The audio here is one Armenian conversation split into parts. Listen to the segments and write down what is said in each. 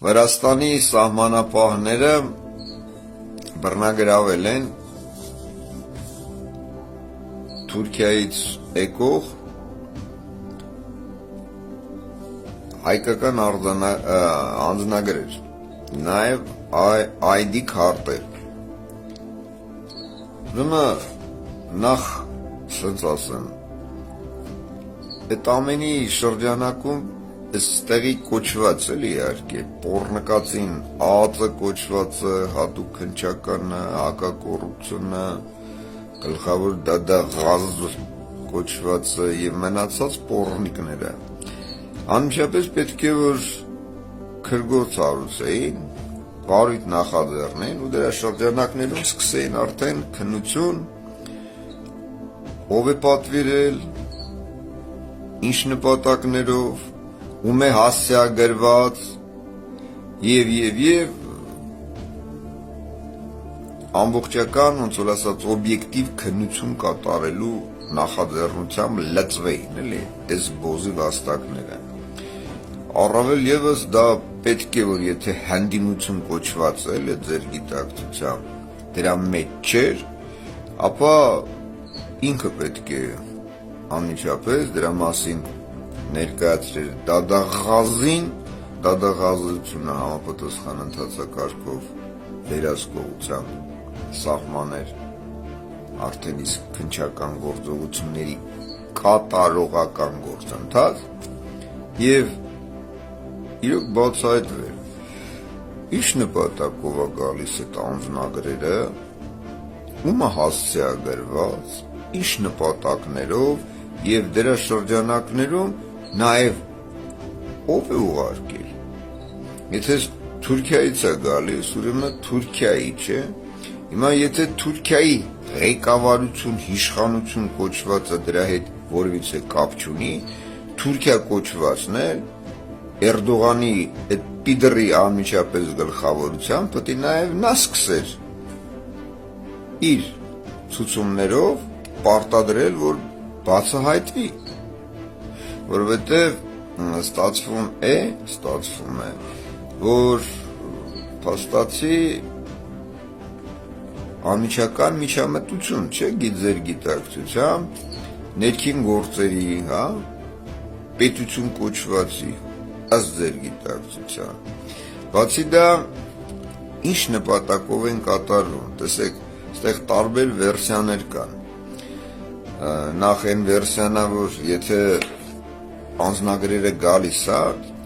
Վրաստանի սահմանապահները բռնագրավել են Թուրքիայից եկող հայկական անձնագրեր, նաև ID քարտեր։ Ուրեմն նախ սենց ասեմ, այդ ամենի շրջանակում այստեղի կոչված էլի իհարկե պոռնկացին ԱԱԾ կոչվածը, հատուկ քննչականը, հակակոռուպցիոնը, գլխավոր դադաղազ կոչվածը եւ մնացած պոռնիկները անմիջապես պետք է որ քրգոց հարուցեին, վարույթ նախաձեռնեին ու դրա շրջանակներում սկսեին արդեն քննություն, ով է պատվիրել, ինչ նպատակներով, ում է հասցեագրված եւ ամբողջական ոնց որ ասած օբյեկտիվ քննություն կատարելու նախաձեռնությամբ լծվեին էլի այս բոզի վաստակները։ Առավել եւս դա պետք է որ եթե հանդիմություն կոչված է ձեր գիտակցությամբ դրա մեջ չէր, ապա ինքը պետք է անմիջապես դրա մասին ներկայացրել դադաղազին, դադաղազությունը համապատասխան ընթացակարգով վերահսկողությամբ սահմաներ արդեն իսկ քննչական գործողությունների կատարողական գործընթաց եւ իրոք բացահայտվել ինչ նպատակով է գալիս այդ անձնագրերը, ում է հասցեագրված, ինչ նպատակներով եւ դրա շրջանակներում նաեւ ով է ուղարկել։ Եթե Թուրքիայից է գալիս, ուրեմն Թուրքիայի չէ։ Հիմա եթե Թուրքիայի ղեկավարություն, իշխանություն կոչվածը դրա հետ որևիցե կապ չունի, Թուրքիա կոչվածն է Էրդողանի այդ պիդրի անմիջապես գլխավորությամբ պետք է նաեւ նա սկսեր իր ցուցումներով պարտադրել, որ բացահայտվի, որովհետև ստացվում է, որ փաստացի անմիջական միջամտություն չէ ձեր գիտակցությամբ ներքին գործերի, հա, պետություն կոչվածի, ըստ ձեր գիտակցության։ Բացի դա ինչ նպատակով են կատարվում, տեսեք, այստեղ տարբեր վերսիաներ կան։ Նախ այն վերսիան է, որ եթե անձնագրերը գալիս է,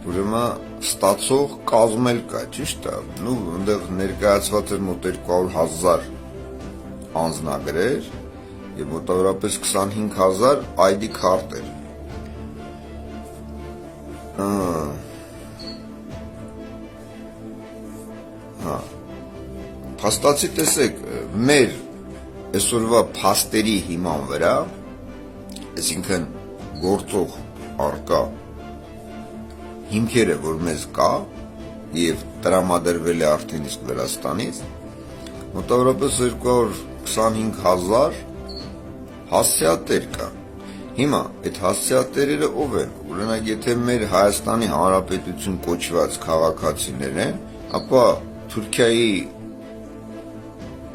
ուրեմն ստացող կազմել կա, ճիշտ է, ու այնտեղ ներկայացված էր մոտ 200,000 անձնագրեր եւ մոտավորապես 25,000 ID քարտեր։ Փաստացի տեսեք, մեր այսօրվա փաստերի հիման վրա, այսինքն գործող արկա հիմքերը, որ մեզ կա եւ տրամադրվել է արդեն իսկ Վրաստանից, մոտավորապես 225,000 հասցեատեր կա։ Հիմա այդ հասցեատերերը ով են։ Օրինակ, եթե մեր Հայաստանի Հանրապետություն կոչված քաղաքացիներ են, ապա Թուրքիայի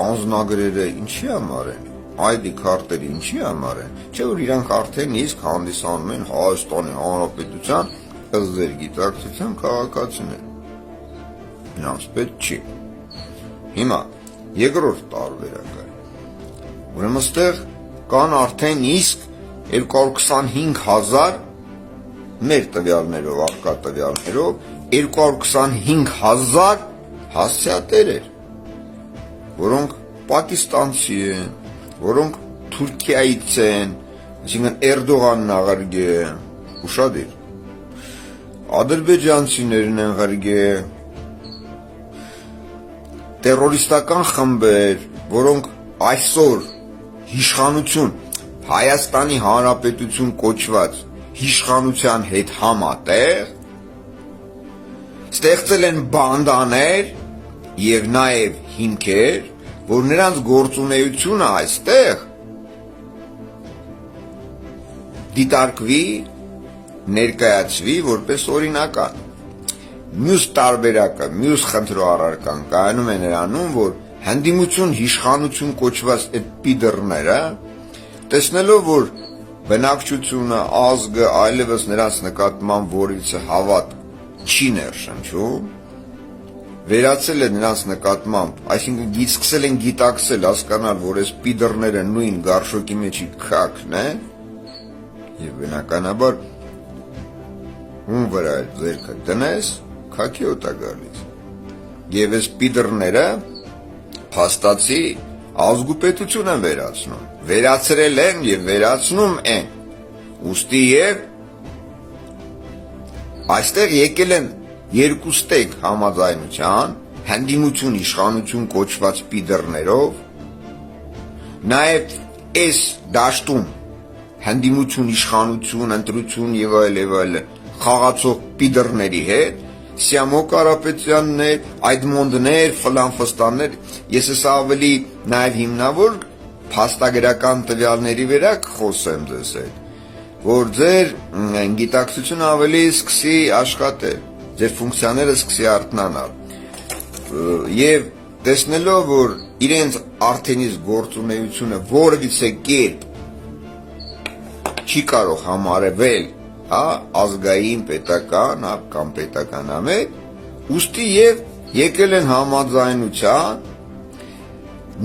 անձնագրերը ինչի համար են, ID քարտերը ինչի համար են, չէ որ իրանք արդեն իսկ հանդիսանում են Հայաստանի Հանրապետության ըստ ձեր գիտակցության քաղաքացիներ։ Նրանց պետք չի։ Հիմա երկրորդ տարբերակը։ Ուրեմն այստեղ կան արդեն իսկ 225,000 մեր տվյալներով, արկա տվյալներով 225,000 հասցեատերեր, որոնք պակիստանցի են, որոնք Թուրքիայից են, այսինքն Էրդողանն աղարգե, ուշադիր, ադրբեջանցիներն են ղարգե, տերորիստական խմբեր, որոնք այսօր իշխանություն, Հայաստանի Հանրապետություն կոչված իշխանության հետ համատեղ ստեղծել են բանդաներ եւ նաեւ հիմքեր, որ նրանց գործունեությունը այստեղ դիտարկվի, ներկայացվի որպես օրինական։ մյուս տարբերակը, մյուս խնդրու առարկան կայանում է նրանում, որ հանդիմություն, իշխանություն կոչված այդ պիդռները, տեսնելով, որ բնակչությունը, ազգը, այլևս նրանց նկատմամբ որից հավատ չի ներշնչում, վերացել է նրանց նկատմամբ, այսինքն սկսել են գիտակցել, հասկանալ, որ այս պիդռները նույն գարշոկի մեջի քաքն է, եւ բնականաբար ում վրա ձերքը դնես, քաքի օտա գալիս։ Եվ այս պիդռները փաստացի ազգու պետություն են վերացնում, վերացրել են եւ վերացնում են։ Ուստի եւ այստեղ եկել են երկու ստեկ համաձայնության, հանդիմություն, իշխանություն կոչված պիդռներով, նաև այս դաշտում հանդիմություն, իշխանություն, ընտրություն եւ այլ խաղացող պիդռների հետ, Սիամո Կարապետյաններ, Այդմոնդներ, Ֆլանֆստաններ, ես ես ավելի նաև հիմնավոր փաստագրական տվյալների վրա կխոսեմ ձեզ հետ, որ ձեր գիտակցությունը ավելի սկսի աշխատել, ձեր ֆունկցիաները սկսի արթնանալ, եւ տեսնելով, որ իրենց արդենից գործունեությունը որևիցե կերպ չի կարող համարվել, ազգային պետական, կամ պետականամետ, ուստի եւ եկել են համաձայնության,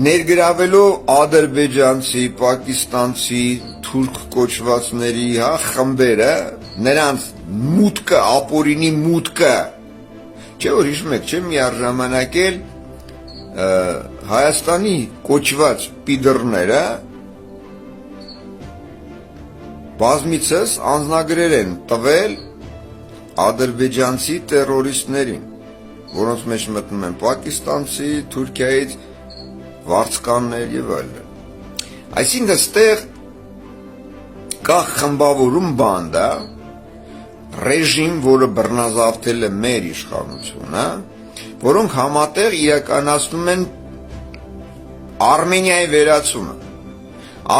ներգրավելով ադրբեջանցի, պակիստանցի, թուրք կոչվածների խմբերը, նրանց մուտքը, ապօրինի մուտքը, չէ՞ որ հիշում եք, չէ՞ միաժամանակ էլ Հայաստանի կոչված պիդռները բազմիցս անձնագրեր են տվել ադրբեջանցի տերորիստներին, որոնց մեջ մտնում են պակիստանցի, Թուրքիայից վարձկաններ եւ այլն։ Այսինքն այստեղ կա խմբավորում բանդա, ռեժիմ, որը բռնազավթել է մեր իշխանությունը, որոնք համատեղ իրականացնում են Արմենիայի վերացումը,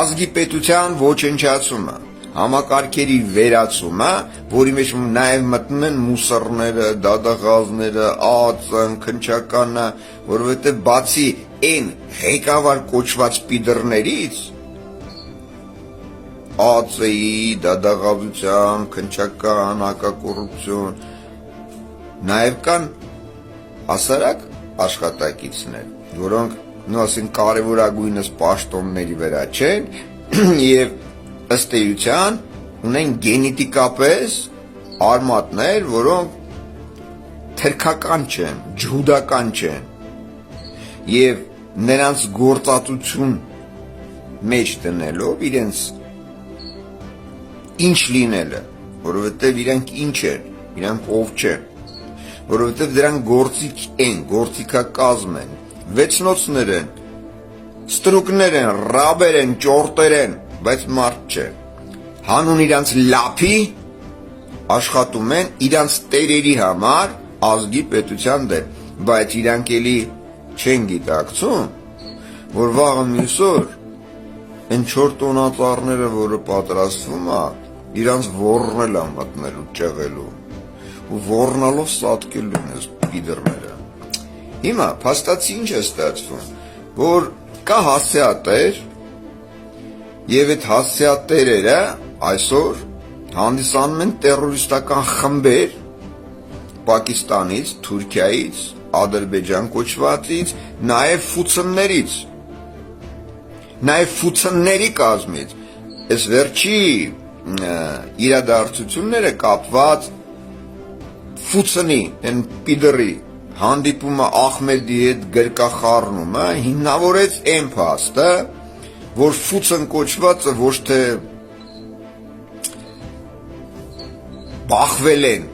ազգի պետության ոչնչացումը, համակարգերի վերացումը, որի մեջ նաև մտնում են մուսռները, դադաղազները, ԱԱԾ-ն, քննչականը, որովհետև բացի այն ղեկավար կոչված պիդռներից, ԱԱԾ-ի, դադաղազության, քննչական, հակակոռուպցիոն, նաև կան հասարակ աշխատակիցներ, որոնք ասենք կարևորագույնս պաշտոնների վրա չեն եւ ըստ էության ունեն գենետիկապես արմատներ, որոնք թրքական չեն, ջհուդական չեն եւ նրանց գործածություն մեջ դնելով իրենց ինչ լինելը, որովհետեւ իրանք ինչ են, իրանք ով չեն, որովհետեւ դրանք գործիք են, գործիքակազմ են, վեցնոցներ են, ստրուկներ են, ռաբեր են, ճորտեր են, բայց մարդ չէ, հանուն իրանց լափի աշխատում են իրանց տերերի համար ազգի պետության դեմ, բայց իրանք էլի չեն գիտակցում, որ վաղը մյուս օր այն 4 տոնածառները, որը պատրաստվում է, իրանց ոռնել է մտնելու, ճեղելու, ու ոռնալով սատկելու են այս պիդռները։ Հիմա փաստացի ինչ է ստացվում, որ կա հասցեատեր, եւ այդ հասցեատերերը այսօր հանդիսանում են տերորիստական խմբեր Պակիստանից, Թուրքիայից, Ադրբեջան կոչվածից, նաեւ ֆուցններից, նաեւ ֆուցնների կազմից։ Այս վերջի իրադարձությունները կապված ֆուցնի, այն պիդռի հանդիպումը Ախմեդի հետ գրկախառնումը հիմնավորեց այն փաստը, որ ֆուցն կոչվածը ոչ թե բախվել են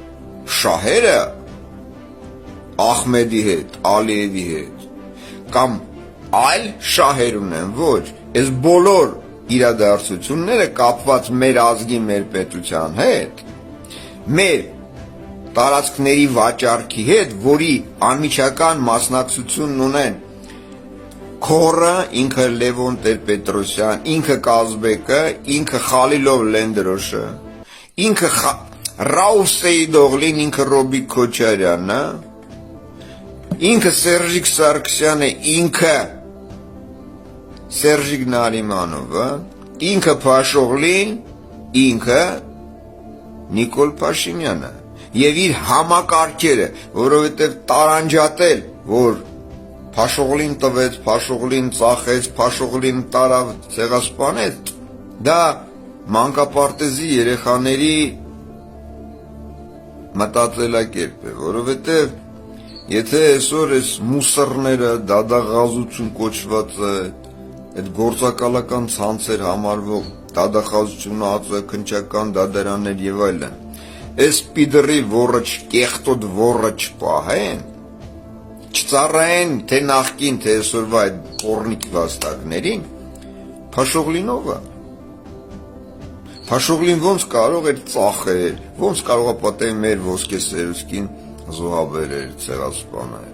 շահերը Ախմեդի հետ, Ալիևի հետ, կամ այլ շահեր ունեն, ոչ, այս բոլոր իրադարձությունները կապված մեր ազգի, մեր պետության հետ, մեր տարածքների վաճառքի հետ, որի անմիջական մասնակցությունն ունեն Քորը, ինքը Լևոն Տեր-Պետրոսյան, ինքը Կազբեկը, ինքը Խալիլով Լենդրոշը, ինքը Ռաուֆ Սեյդօղլին ինքը Ռոբիկ Քոչարյանն է, ինքը Սերժիկ Սարգսյանը, ինքը Սերժիկ Նարիմանովը, ինքը Փաշօղլին, ինքը Նիկոլ Փաշինյանը եւ իր համակարգերը, որովհետեւ տարանջատել, որ Փաշօղլին տվեց, Փաշօղլին ծախեց, Փաշօղլին տարավ, ցեղասպանեց, դա մանկապարտեզի երեխաների մտածելակերպ է, որովհետև եթե այսօր այս մուսռները դադաղազություն կոչվածը, այդ գործակալական ցանցեր համարվող դադախազությունը, ածխաքնչական դատարաններ եւ այլն, այս պիդրի ոռը կեղտոտ ոռը չպահեն, չծառայեն թե նախկին, թե այսօրվա այդ կորնիկ վաստակներին, Փաշօղլինովը Փաշօղլին ոնց կարող էր ծախել, ոնց կարող է պատել մեր ոսկե սերուսկին զոհաբերել, ցեղասպանել։